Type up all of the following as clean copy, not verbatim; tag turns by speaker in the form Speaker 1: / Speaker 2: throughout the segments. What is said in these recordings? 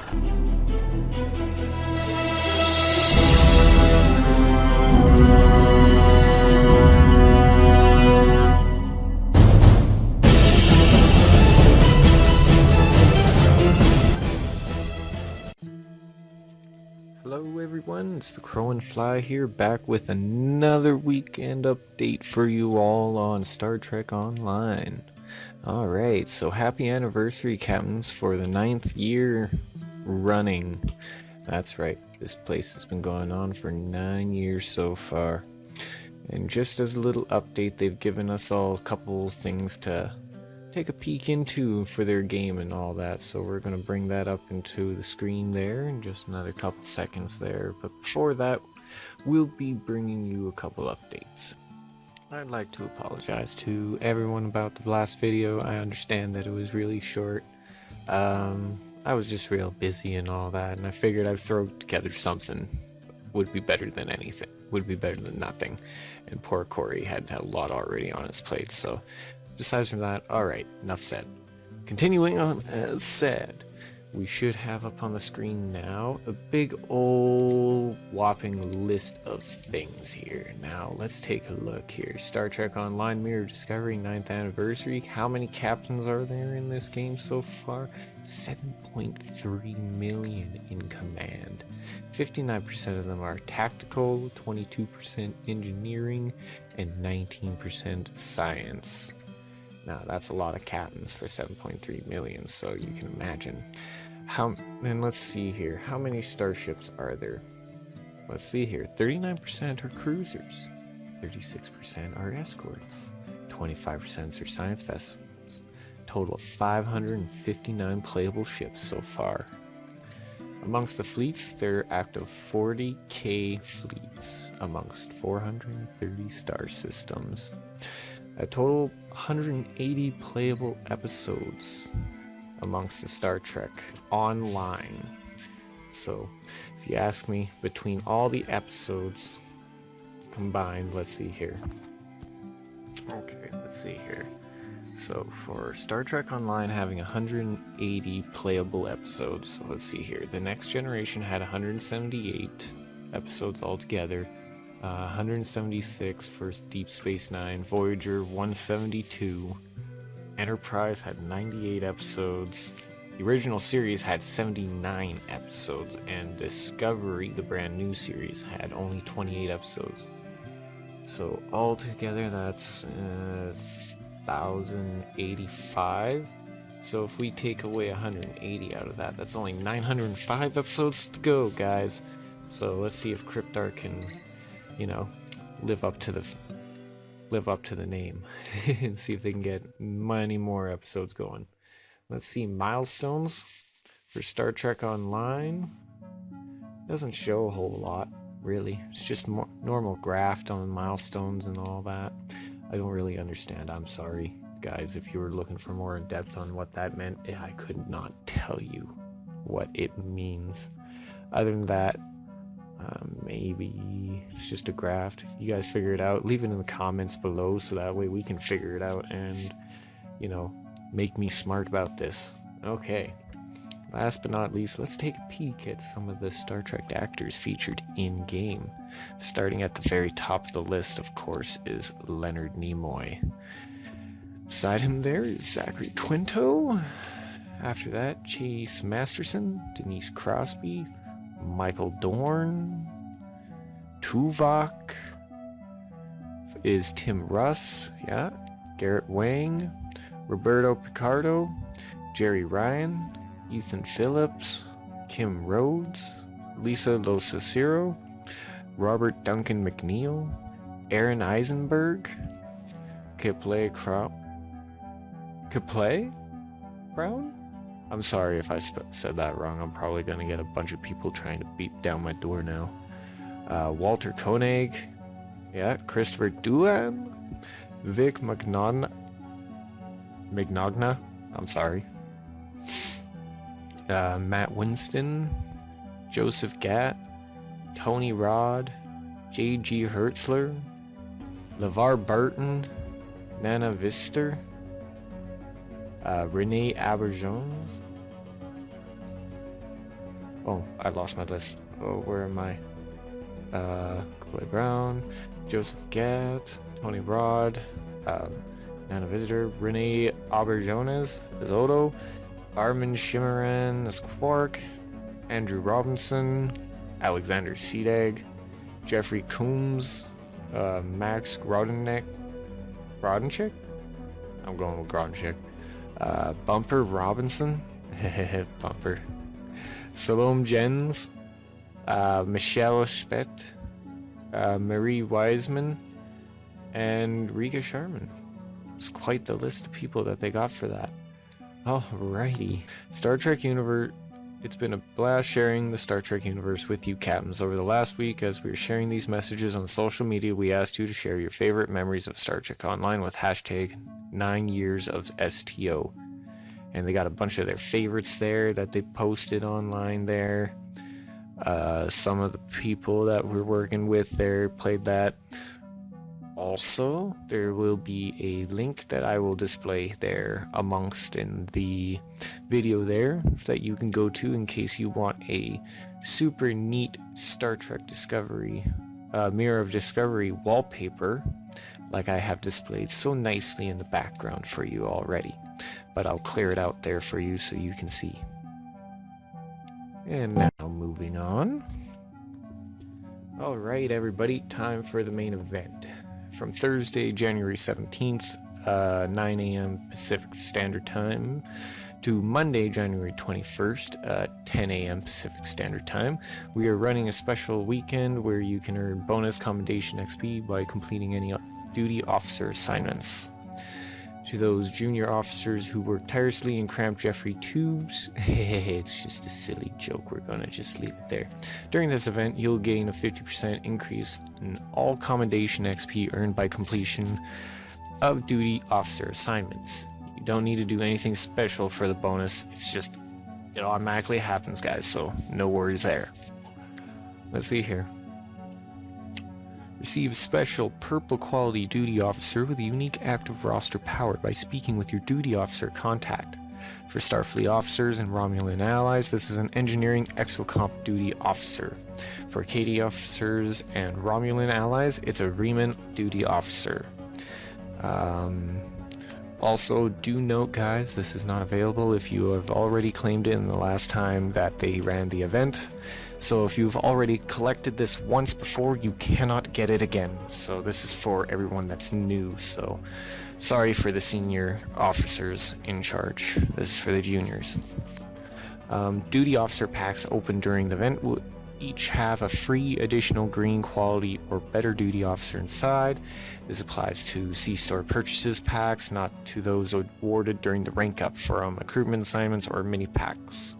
Speaker 1: Hello everyone, it's the Crow and Fly here, back with another weekend update for you all on Star Trek Online. Alright, so happy anniversary, Captains, for the 9th year running. That's right, this place has been going on for 9 years so far. And just as a little update, they've given us all a couple things to take a peek into for their game and all that, so we're going to bring that up into the screen there in just another couple seconds there. But before that, we'll be bringing you a couple updates. I'd like to apologize to everyone about the last video. I understand that it was really short. I was just real busy and all that, and I figured I'd throw together something. Would be better than anything, would be better than nothing, and poor Kori had a lot already on his plate, so besides from that, alright, enough said. Continuing on as said, we should have up on the screen now a big old whopping list of things here. Now, let's take a look here. Star Trek Online Mirror Discovery 9th Anniversary. How many captains are there in this game so far? 7.3 million in command. 59% of them are tactical, 22% engineering, and 19% science. Now, that's a lot of captains for 7.3 million, so you can imagine. And let's see here, how many starships are there? Let's see here, 39% are cruisers, 36% are escorts, 25% are science vessels, total of 559 playable ships so far. Amongst the fleets, there are active 40k fleets amongst 430 star systems. A total 180 playable episodes amongst the Star Trek Online. So, if you ask me, between all the episodes combined, let's see here. Okay, let's see here. So, for Star Trek Online having 180 playable episodes, so let's see here. The Next Generation had 178 episodes altogether. 176 for Deep Space Nine, Voyager 172, Enterprise had 98 episodes, the original series had 79 episodes, and Discovery, the brand new series, had only 28 episodes. So altogether that's 1,085. So if we take away 180 out of that, that's only 905 episodes to go, guys. So let's see if Cryptar can, you know, live up to the name and see if they can get many more episodes going. Let's see, milestones for Star Trek Online. Doesn't show a whole lot, really. It's just normal graph on milestones and all that. I don't really understand. I'm sorry, guys, if you were looking for more in depth on what that meant. I could not tell you what it means. Other than that, maybe it's just a graph. If you guys figure it out, leave it in the comments below so that way we can figure it out and, you know, make me smart about this. Okay, last but not least, let's take a peek at some of the Star Trek actors featured in-game. Starting at the very top of the list, of course, is Leonard Nimoy. Beside him there is Zachary Quinto. After that, Chase Masterson, Denise Crosby, Michael Dorn, Tuvok is Tim Russ, yeah, Garrett Wang, Roberto Picardo, Jerry Ryan, Ethan Phillips, Kim Rhodes, Lisa Losacero, Robert Duncan McNeil, Aaron Eisenberg, Kipley Brown? I'm sorry if I said that wrong. I'm probably going to get a bunch of people trying to beat down my door now. Walter Koenig, yeah, Christopher Duan, Vic Mignogna, I'm sorry, Matt Winston, Joseph Gatt, Tony Rod, J.G. Hertzler, LeVar Burton, Nana Vister, Renee Auberjonois, Oh, I lost my list. Oh, where am I? Clay Brown, Joseph Gatt, Tony Rod, Nana Visitor, Renee Auberjones as Odo, Armin Shimmeran as Quark, Andrew Robinson, Alexander Seedag, Jeffrey Coombs, Max Grodenchik? I'm going with Grodenchik. Bumper Robinson, Bumper. Salome Jens, Michelle Spett, Marie Wiseman, and Rika Sharman. It's quite the list of people that they got for that. Alrighty. Star Trek Universe. It's been a blast sharing the Star Trek universe with you, Captains. Over the last week, as we were sharing these messages on social media, we asked you to share your favorite memories of Star Trek Online with hashtag 9years of STO. And they got a bunch of their favorites there that they posted online there. Some of the people that we're working with there played that. Also, there will be a link that I will display there amongst in the video there that you can go to in case you want a super neat Star Trek Discovery, Mirror of Discovery wallpaper like I have displayed so nicely in the background for you already. But I'll clear it out there for you so you can see. And now moving on. Alright everybody, time for the main event. From Thursday, January 17th, 9 a.m. Pacific Standard Time, to Monday, January 21st, 10 a.m. Pacific Standard Time. We are running a special weekend where you can earn bonus commendation XP by completing any duty officer assignments. To those junior officers who work tirelessly and cramp Jeffrey tubes, it's just a silly joke, we're gonna just leave it there. During this event, you'll gain a 50% increase in all commendation XP earned by completion of duty officer assignments. You don't need to do anything special for the bonus, it's just, it automatically happens, guys, so no worries there. Let's see here. Receive special purple quality duty officer with a unique active roster power by speaking with your duty officer contact. For Starfleet officers and Romulan allies, this is an engineering exocomp duty officer. For KD officers and Romulan allies, it's a Riemann duty officer. Also, do note, guys, this is not available if you have already claimed it in the last time that they ran the event. So if you've already collected this once before, you cannot get it again. So this is for everyone that's new. So sorry for the senior officers in charge. This is for the juniors. Duty officer packs open during the event will each have a free additional green quality or better duty officer inside. This applies to C-store purchases packs, not to those awarded during the rank up from recruitment assignments or mini packs.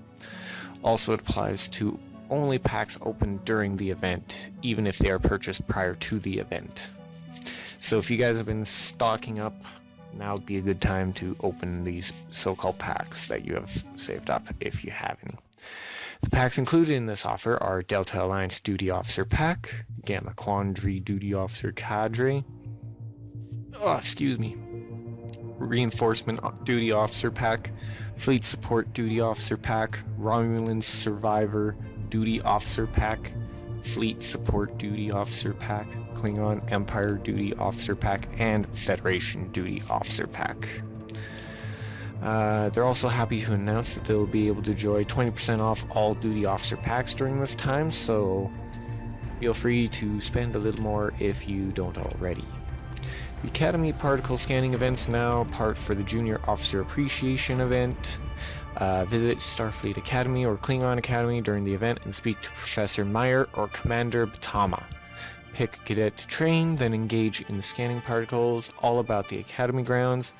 Speaker 1: Also, it applies to only packs opened during the event, even if they are purchased prior to the event. So if you guys have been stocking up, now would be a good time to open these so-called packs that you have saved up, if you have any. The packs included in this offer are Delta Alliance Duty Officer Pack, Gamma Quandary Duty Officer Cadre, Reinforcement Duty Officer Pack, Fleet Support Duty Officer Pack, Romulan Survivor Duty Officer Pack, Fleet Support Duty Officer Pack, Klingon Empire Duty Officer Pack, and Federation Duty Officer Pack. They're also happy to announce that they'll be able to enjoy 20% off all duty officer packs during this time, so feel free to spend a little more if you don't already. The Academy Particle Scanning events now part for the Junior Officer Appreciation event. Visit Starfleet Academy or Klingon Academy during the event and speak to Professor Meyer or Commander Batama. Pick a cadet to train, then engage in scanning particles all about the Academy grounds.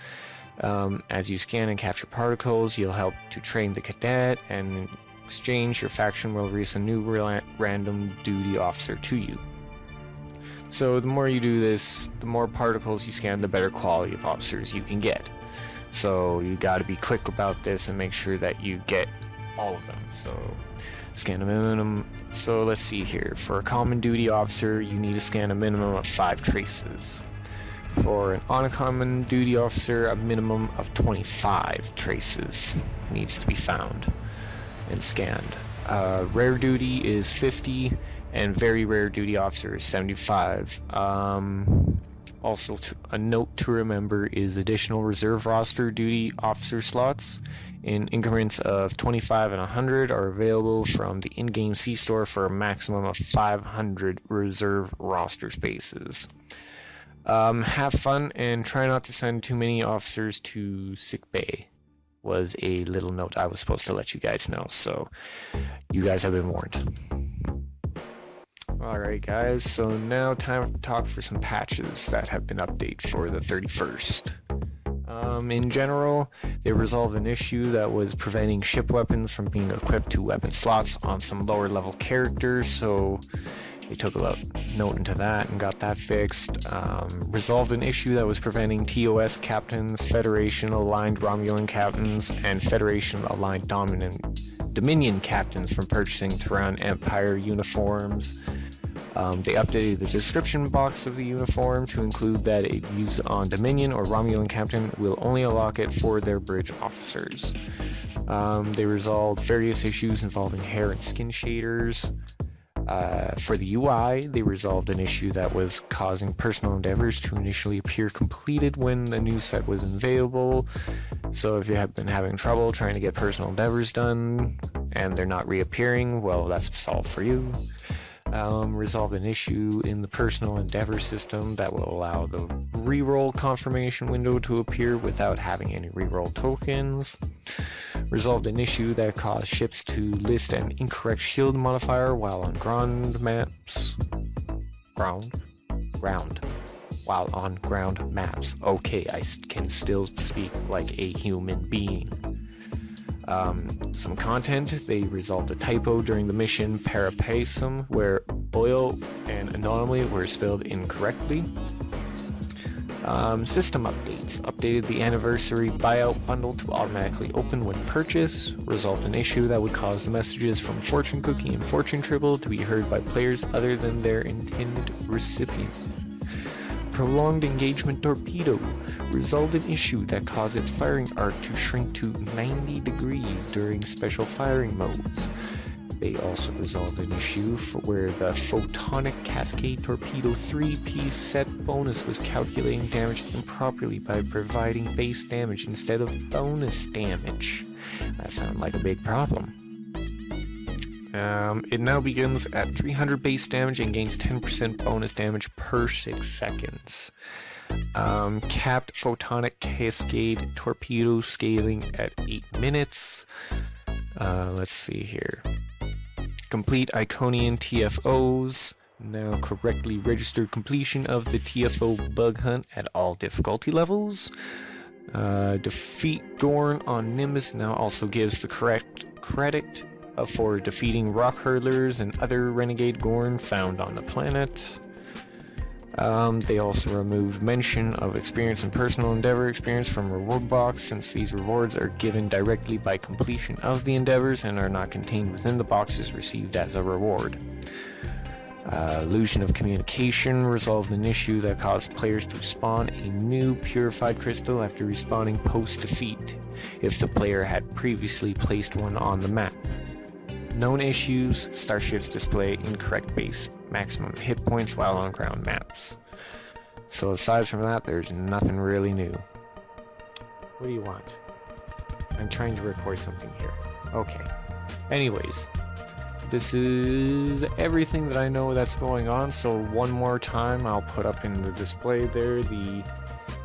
Speaker 1: As you scan and capture particles, you'll help to train the cadet, and in exchange, your faction will release a new random duty officer to you. So the more you do this, the more particles you scan, the better quality of officers you can get. So you got to be quick about this and make sure that you get all of them. So scan a minimum. So let's see here. For a common duty officer, you need to scan a minimum of 5 traces. For an uncommon duty officer, a minimum of 25 traces needs to be found and scanned. Rare duty is 50, and very rare duty officer is 75. Also, a note to remember is additional reserve roster duty officer slots in increments of 25 and 100 are available from the in-game C-store for a maximum of 500 reserve roster spaces. Have fun and try not to send too many officers to sickbay, was a little note I was supposed to let you guys know, so you guys have been warned. Alright guys, so now time to talk for some patches that have been updated for the 31st. In general, they resolved an issue that was preventing ship weapons from being equipped to weapon slots on some lower level characters, so they took a note into that and got that fixed. Resolved an issue that was preventing TOS captains, Federation aligned Romulan captains, and Federation aligned Dominion captains from purchasing Terran Empire uniforms. They updated the description box of the uniform to include that it used on Dominion or Romulan captain will only unlock it for their bridge officers. They resolved various issues involving hair and skin shaders. For the UI, they resolved an issue that was causing personal endeavors to initially appear completed when the new set was available. So if you have been having trouble trying to get personal endeavors done and they're not reappearing, well, that's solved for you. Resolved an issue in the personal endeavor system that will allow the reroll confirmation window to appear without having any reroll tokens. Resolved an issue that caused ships to list an incorrect shield modifier while on ground maps. While on ground maps. Okay, I can still speak like a human being. Some content, they resolved a typo during the mission Parapasum where oil and anomaly were spelled incorrectly. System updates, updated the anniversary buyout bundle to automatically open when purchased, resolved an issue that would cause the messages from Fortune Cookie and Fortune Tribble to be heard by players other than their intended recipient. Prolonged engagement torpedo resolved an issue that caused its firing arc to shrink to 90 degrees during special firing modes. They also resolved an issue where the Photonic Cascade Torpedo 3-piece set bonus was calculating damage improperly by providing base damage instead of bonus damage. That sounded like a big problem. It now begins at 300 base damage and gains 10% bonus damage per 6 seconds. Capped Photonic Cascade Torpedo scaling at 8 minutes. Let's see here. Complete Iconian TFOs. Now correctly registered completion of the TFO bug hunt at all difficulty levels. Defeat Gorn on Nimbus now also gives the correct credit for defeating rock hurlers and other renegade Gorn found on the planet. They also removed mention of experience and personal endeavor experience from reward box, since these rewards are given directly by completion of the endeavors and are not contained within the boxes received as a reward. Illusion of communication resolved an issue that caused players to spawn a new purified crystal after respawning post-defeat if the player had previously placed one on the map. Known issues, starships display incorrect base maximum hit points while on ground maps. So aside from that, there's nothing really new. What do you want? I'm trying to record something here. Okay. Anyways, this is everything that I know that's going on, so one more time I'll put up in the display there the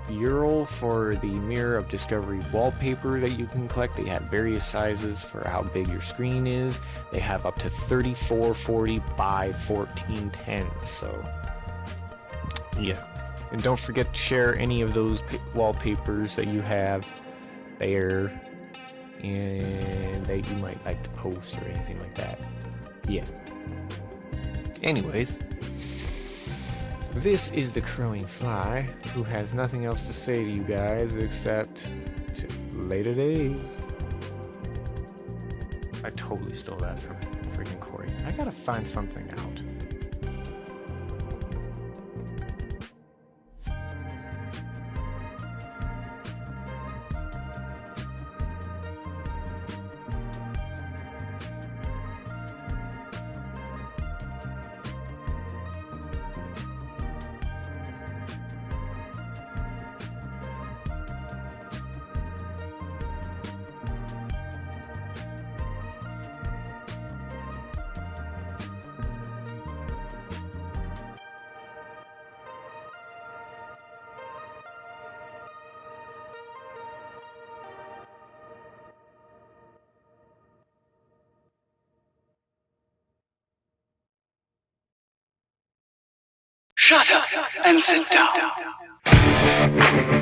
Speaker 1: URL for the Mirror of Discovery wallpaper that you can collect. They have various sizes for how big your screen is. They have up to 3440 by 1410, so yeah. And don't forget to share any of those wallpapers that you have there and that you might like to post or anything like that. Yeah. Anyways, this is the Crowing Fly, who has nothing else to say to you guys except later days. I totally stole that from freaking Kori. I gotta find something out.
Speaker 2: Shut up and sit down.